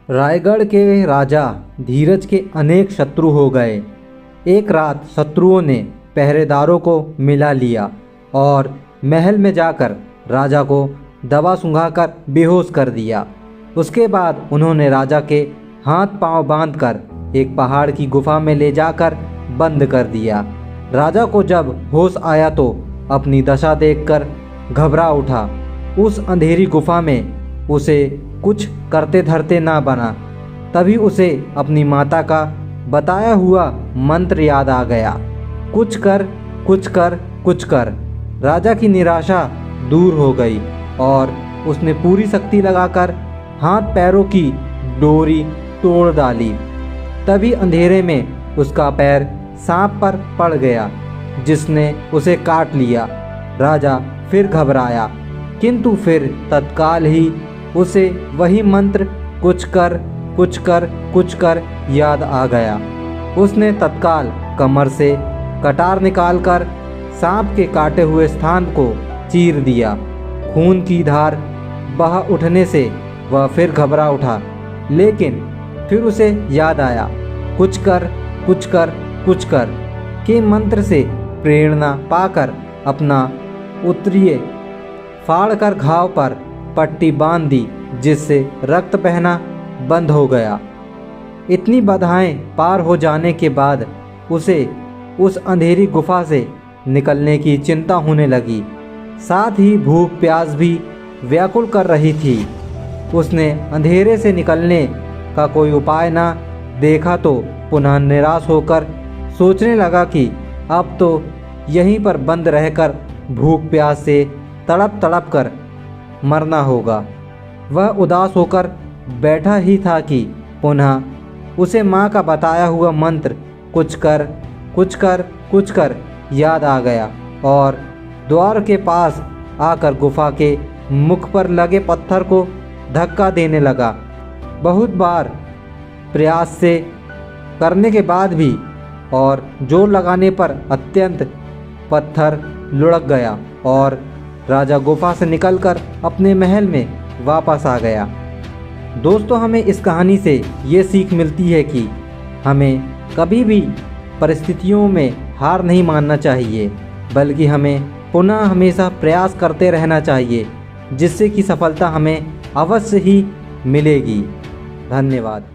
रायगढ़ के राजा धीरज के अनेक शत्रु हो गए। एक रात शत्रुओं ने पहरेदारों को मिला लिया और महल में जाकर राजा को दवा सुंघाकर बेहोश कर दिया। उसके बाद उन्होंने राजा के हाथ पांव बांधकर एक पहाड़ की गुफा में ले जाकर बंद कर दिया। राजा को जब होश आया तो अपनी दशा देखकर घबरा उठा। उस अंधेरी गुफा में उसे कुछ करते धरते ना बना। तभी उसे अपनी माता का बताया हुआ मंत्र याद आ गया, कुछ कर कुछ कर कुछ कर। राजा की निराशा दूर हो गई और उसने पूरी शक्ति लगाकर हाथ पैरों की डोरी तोड़ डाली। तभी अंधेरे में उसका पैर सांप पर पड़ गया, जिसने उसे काट लिया। राजा फिर घबराया, किंतु फिर तत्काल ही उसे वही मंत्र कुछ कर कुछ कर कुछ कर याद आ गया। उसने तत्काल कमर से कटार निकालकर सांप के काटे हुए स्थान को चीर दिया। खून की धार बह उठने से वह फिर घबरा उठा, लेकिन फिर उसे याद आया, कुछ कर कुछ कर कुछ कर के मंत्र से प्रेरणा पाकर अपना उत्तरीय फाड़कर घाव पर पट्टी बांध दी, जिससे रक्त बहना बंद हो गया। इतनी बाधाएं पार हो जाने के बाद उसे उस अंधेरी गुफा से निकलने की चिंता होने लगी। साथ ही भूख प्यास भी व्याकुल कर रही थी। उसने अंधेरे से निकलने का कोई उपाय ना देखा तो पुनः निराश होकर सोचने लगा कि अब तो यहीं पर बंद रहकर भूख प्यास से तड़प तड़प कर मरना होगा। वह उदास होकर बैठा ही था कि पुनः उसे माँ का बताया हुआ मंत्र कुछ कर कुछ कर कुछ कर याद आ गया और द्वार के पास आकर गुफा के मुख पर लगे पत्थर को धक्का देने लगा। बहुत बार प्रयास से करने के बाद भी और जोर लगाने पर अत्यंत पत्थर लुढ़क गया और राजा गुफा से निकलकर अपने महल में वापस आ गया। दोस्तों, हमें इस कहानी से ये सीख मिलती है कि हमें कभी भी परिस्थितियों में हार नहीं मानना चाहिए, बल्कि हमें पुनः हमेशा प्रयास करते रहना चाहिए, जिससे कि सफलता हमें अवश्य ही मिलेगी। धन्यवाद।